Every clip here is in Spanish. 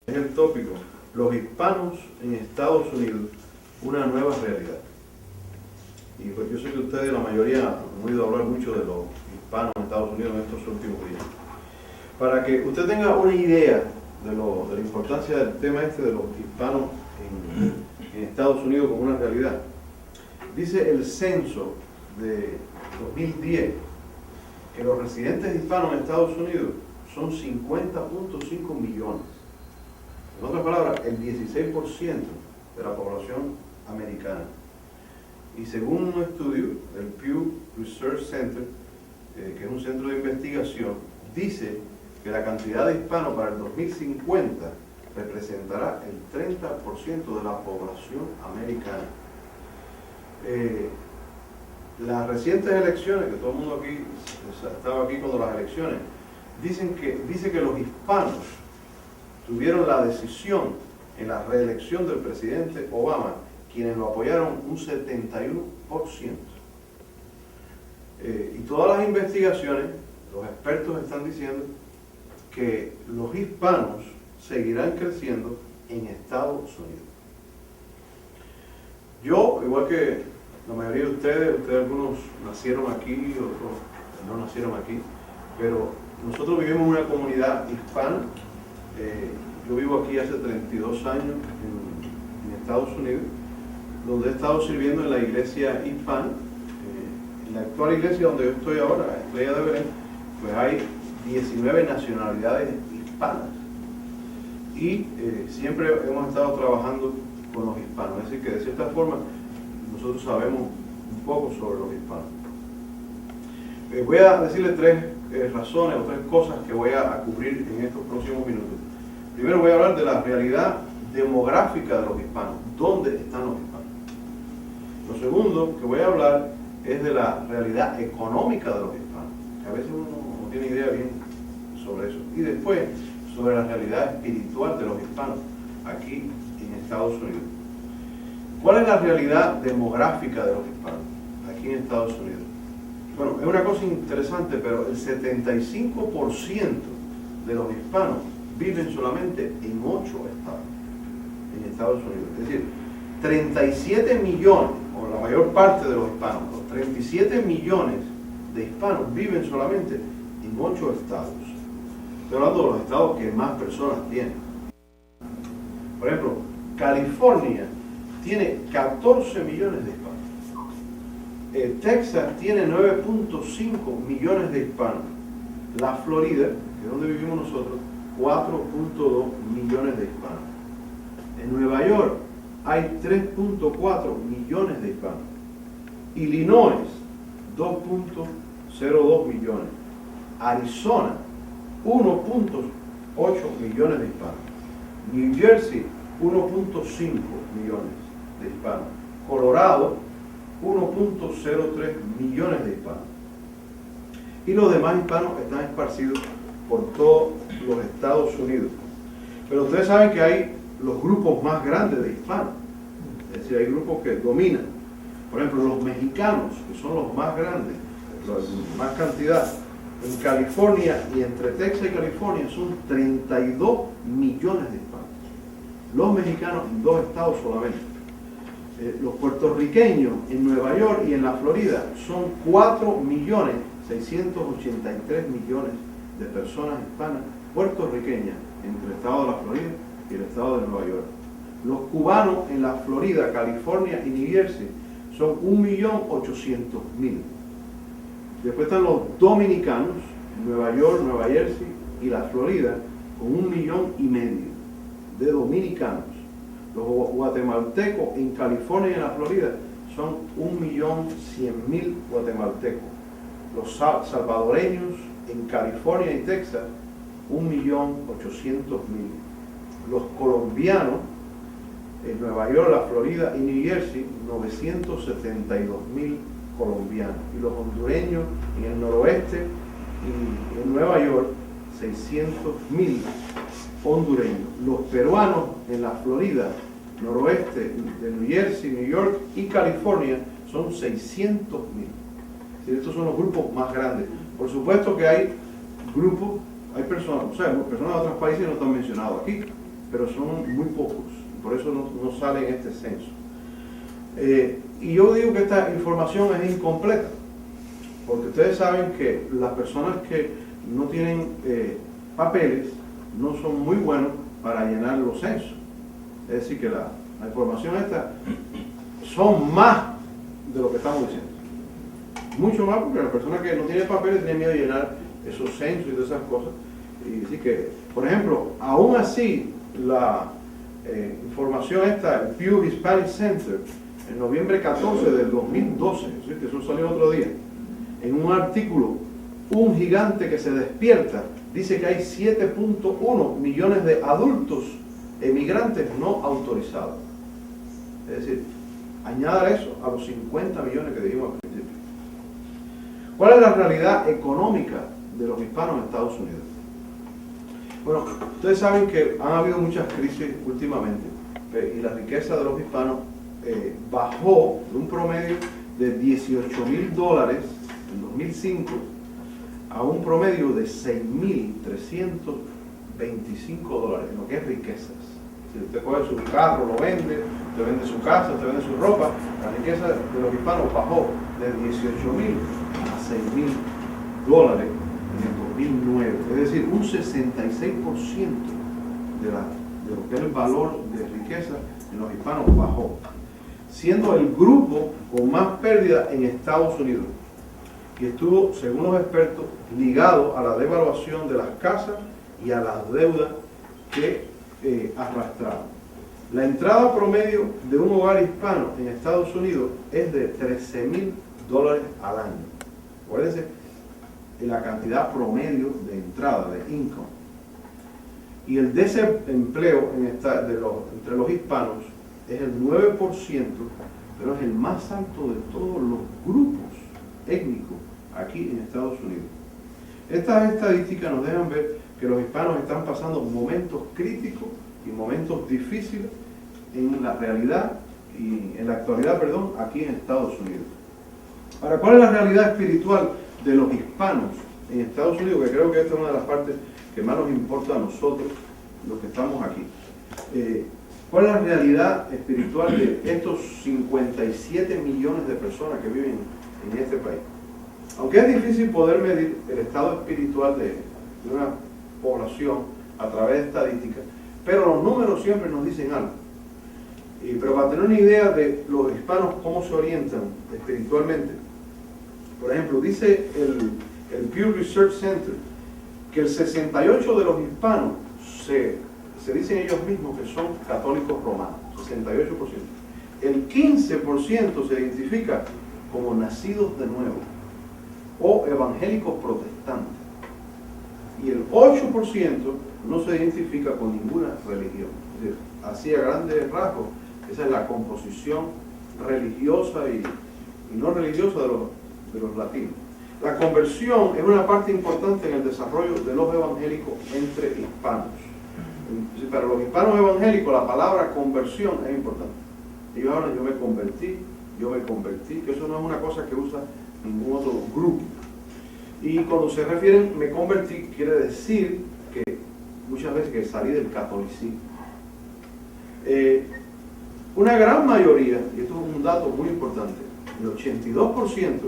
Es el tópico, los hispanos en Estados Unidos, una nueva realidad. Y pues yo sé que ustedes, la mayoría, han oído hablar mucho de los hispanos en Estados Unidos en estos últimos días. Para que usted tenga una idea de la importancia del tema este de los hispanos en Estados Unidos como una realidad, dice el censo de 2010 que los residentes hispanos en Estados Unidos son 50.5 millones. En otras palabras, el 16% de la población americana. Y según un estudio del Pew Research Center, que es un centro de investigación, dice que la cantidad de hispanos para el 2050 representará el 30% de la población americana. Las recientes elecciones, que todo el mundo aquí estaba aquí cuando las elecciones, dice que los hispanos tuvieron la decisión en la reelección del presidente Obama, quienes lo apoyaron un 71%. Y todas las investigaciones, los expertos están diciendo que los hispanos seguirán creciendo en Estados Unidos. Yo, igual que la mayoría de ustedes algunos nacieron aquí, otros no nacieron aquí, pero nosotros vivimos en una comunidad hispana. Yo vivo aquí hace 32 años en Estados Unidos, donde he estado sirviendo en la iglesia hispana. En la actual iglesia donde yo estoy ahora, Estrella de Belén, pues hay 19 nacionalidades hispanas. Y siempre hemos estado trabajando con los hispanos. Es decir, que de cierta forma nosotros sabemos un poco sobre los hispanos. Voy a decirle tres razones o tres cosas que voy a cubrir en estos próximos minutos. Primero voy a hablar de la realidad demográfica de los hispanos. ¿Dónde están los hispanos? Lo segundo que voy a hablar es de la realidad económica de los hispanos, que a veces uno no tiene idea bien sobre eso. Y después, sobre la realidad espiritual de los hispanos aquí en Estados Unidos. ¿Cuál es la realidad demográfica de los hispanos aquí en Estados Unidos? Bueno, es una cosa interesante, pero el 75% de los hispanos viven solamente en 8 estados en Estados Unidos. Es decir, 37 millones, o la mayor parte de los hispanos, los 37 millones de hispanos viven solamente en 8 estados. Estoy hablando de los estados que más personas tienen. Por ejemplo, California tiene 14 millones de hispanos. Texas tiene 9.5 millones de hispanos. La Florida, que es donde vivimos nosotros, 4.2 millones de hispanos. En Nueva York hay 3.4 millones de hispanos. Illinois, 2.02 millones. Arizona, 1.8 millones de hispanos. New Jersey, 1.5 millones de hispanos. Colorado, 1.03 millones de hispanos. Y los demás hispanos están esparcidos por todos los Estados Unidos. Pero ustedes saben que hay los grupos más grandes de hispanos. Es decir, hay grupos que dominan. Por ejemplo, los mexicanos, que son los más grandes, más cantidad. En California y entre Texas y California son 32 millones de hispanos. Los mexicanos en 2 estados solamente. Los puertorriqueños en Nueva York y en la Florida son 4.683.000.000 de personas hispanas puertorriqueñas entre el estado de la Florida y el estado de Nueva York. Los cubanos en la Florida, California y New Jersey son 1.800.000. Después están los dominicanos en Nueva York, Nueva Jersey y la Florida con 1,5 millones de dominicanos. Los guatemaltecos en California y en la Florida son 1.100.000 guatemaltecos. Los salvadoreños en California y Texas, 1.800.000. Los colombianos en Nueva York, la Florida y New Jersey, 972.000 colombianos. Y los hondureños en el noroeste y en Nueva York, 600.000 hondureños. Los peruanos en la Florida, noroeste de New Jersey, New York y California son 600.000. Estos son los grupos más grandes. Por supuesto que hay grupos, hay personas, o sea, personas de otros países no están mencionados aquí, pero son muy pocos, por eso no sale en este censo. Y yo digo que esta información es incompleta, porque ustedes saben que las personas que no tienen papeles no son muy buenos para llenar los censos. Es decir, que la información esta son más de lo que estamos diciendo. Mucho más, porque la persona que no tiene papeles tiene miedo de llenar esos censos y todas esas cosas. Y así que, por ejemplo, aún así, la información esta, el Pew Hispanic Center, en noviembre 14 del 2012, ¿sí? Que eso salió otro día, en un artículo, un gigante que se despierta, dice que hay 7.1 millones de adultos emigrantes no autorizados. Es decir, añada eso a los 50 millones que dijimos al principio. ¿Cuál es la realidad económica de los hispanos en Estados Unidos? Bueno, ustedes saben que han habido muchas crisis últimamente y la riqueza de los hispanos bajó de un promedio de $18,000 en 2005 a un promedio de $6,325 en lo que es riquezas. Si usted coge su carro, lo vende, usted vende su casa, usted vende su ropa, la riqueza de los hispanos bajó de $18,000 a $6,000 en el 2009. Es decir, un 66% de lo que es el valor de riqueza en los hispanos bajó, siendo el grupo con más pérdida en Estados Unidos. Y estuvo, según los expertos, ligado a la devaluación de las casas y a las deudas que arrastraron. La entrada promedio de un hogar hispano en Estados Unidos es de $13,000 al año. Acuérdense, la cantidad promedio de entrada, de income. Y el desempleo entre los hispanos es el 9%, pero es el más alto de todos los grupos étnicos aquí en Estados Unidos. Estas estadísticas nos dejan ver que los hispanos están pasando momentos críticos y momentos difíciles en la realidad y en la actualidad, aquí en Estados Unidos. Ahora, ¿cuál es la realidad espiritual de los hispanos en Estados Unidos? Que creo que esta es una de las partes que más nos importa a nosotros, los que estamos aquí. ¿Cuál es la realidad espiritual de estos 57 millones de personas que viven en este país? Aunque es difícil poder medir el estado espiritual de una población a través de estadísticas, pero los números siempre nos dicen algo. Pero para tener una idea de los hispanos, cómo se orientan espiritualmente, por ejemplo, dice el Pew Research Center que el 68% de los hispanos se dicen ellos mismos que son católicos romanos, 68%. El 15% se identifica como nacidos de nuevo o evangélicos protestantes. Y el 8% no se identifica con ninguna religión. Es decir, así a grandes rasgos, esa es la composición religiosa y no religiosa de los latinos. La conversión es una parte importante en el desarrollo de los evangélicos entre hispanos. Para los hispanos evangélicos la palabra conversión es importante. Ellos hablan yo me convertí, que eso no es una cosa que usa ningún otro grupo. Y cuando se refieren me convertí, quiere decir que muchas veces que salí del catolicismo. Una gran mayoría, y esto es un dato muy importante, el 82%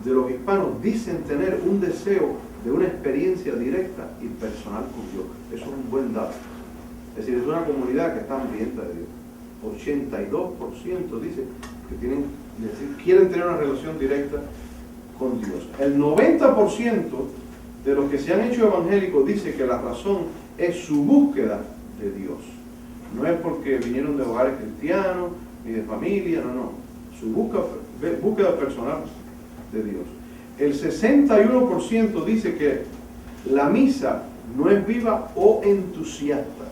de los hispanos dicen tener un deseo de una experiencia directa y personal con Dios. Eso es un buen dato. Es decir, es una comunidad que está hambrienta de Dios. 82% dicen que quieren tener una relación directa con Dios. El 90% de los que se han hecho evangélicos dice que la razón es su búsqueda de Dios. No es porque vinieron de hogares cristianos, ni de familia, no. Su búsqueda personal de Dios. El 61% dice que la misa no es viva o entusiasta.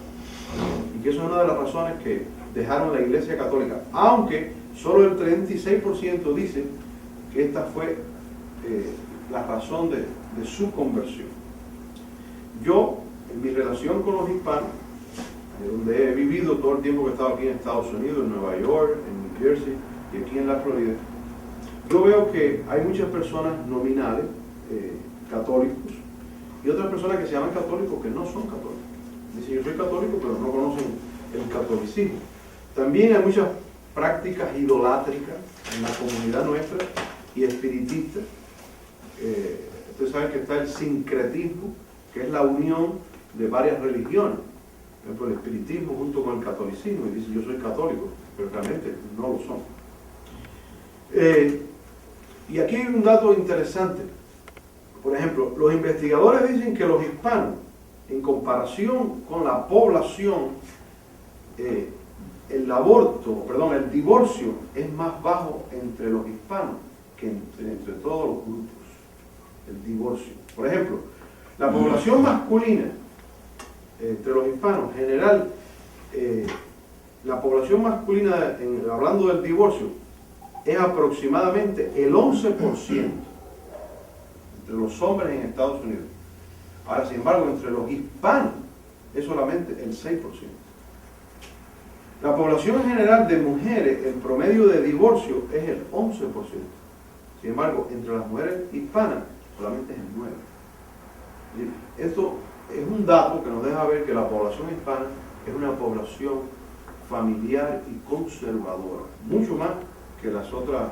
Y que eso es una de las razones que dejaron la Iglesia Católica. Aunque solo el 36% dice que esta fue la razón de su conversión. Yo, en mi relación con los hispanos, donde he vivido todo el tiempo que he estado aquí en Estados Unidos, en Nueva York, en New Jersey y aquí en la Florida, yo veo que hay muchas personas nominales, católicos, y otras personas que se llaman católicos que no son católicos. dicen yo soy católico, pero no conocen el catolicismo. También hay muchas prácticas idolátricas en la comunidad nuestra y espiritistas. Ustedes saben que está el sincretismo, que es la unión de varias religiones. Por ejemplo, el espiritismo junto con el catolicismo, y dice yo soy católico, pero realmente no lo son. Y aquí hay un dato interesante. Por ejemplo, los investigadores dicen que los hispanos, en comparación con la población, el divorcio es más bajo entre los hispanos que entre todos los grupos. El divorcio. Por ejemplo, la población masculina entre los hispanos, en general, la población masculina, hablando del divorcio, es aproximadamente el 11% entre los hombres en Estados Unidos. Ahora, sin embargo, entre los hispanos es solamente el 6%. La población en general de mujeres, el promedio de divorcio es el 11%. Sin embargo, entre las mujeres hispanas solamente es el 9%. Esto es un dato que nos deja ver que la población hispana es una población familiar y conservadora, mucho más que las otras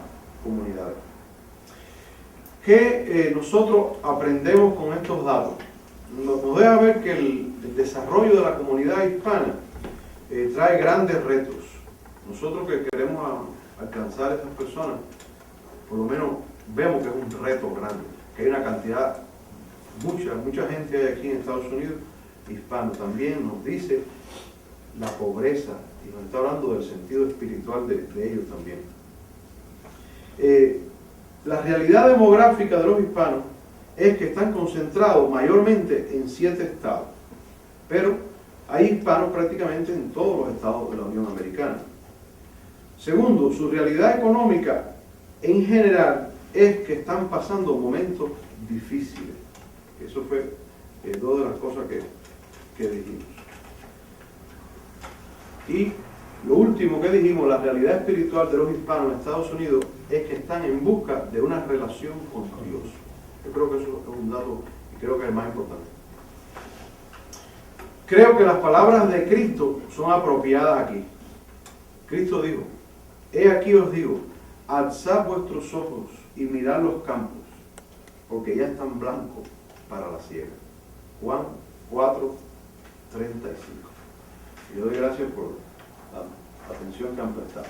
comunidades. ¿Qué nosotros aprendemos con estos datos? Nos deja ver que el desarrollo de la comunidad hispana trae grandes retos. Nosotros que queremos alcanzar a esas personas, por lo menos vemos que es un reto grande, que hay una cantidad, mucha gente hay aquí en Estados Unidos, hispano. También nos dice la pobreza, y nos está hablando del sentido espiritual de ellos también. La realidad demográfica de los hispanos es que están concentrados mayormente en 7 estados, pero hay hispanos prácticamente en todos los estados de la Unión Americana. Segundo, su realidad económica en general es que están pasando momentos difíciles. Eso fue dos de las cosas que dijimos. Y lo último que dijimos, la realidad espiritual de los hispanos en Estados Unidos es que están en busca de una relación con Dios. Yo creo que eso es un dato y creo que es el más importante. Creo que las palabras de Cristo son apropiadas aquí. Cristo dijo, he aquí os digo, alzad vuestros ojos y mirad los campos, porque ya están blancos para la siega. Juan 4:35. Y yo doy gracias por la atención que han prestado.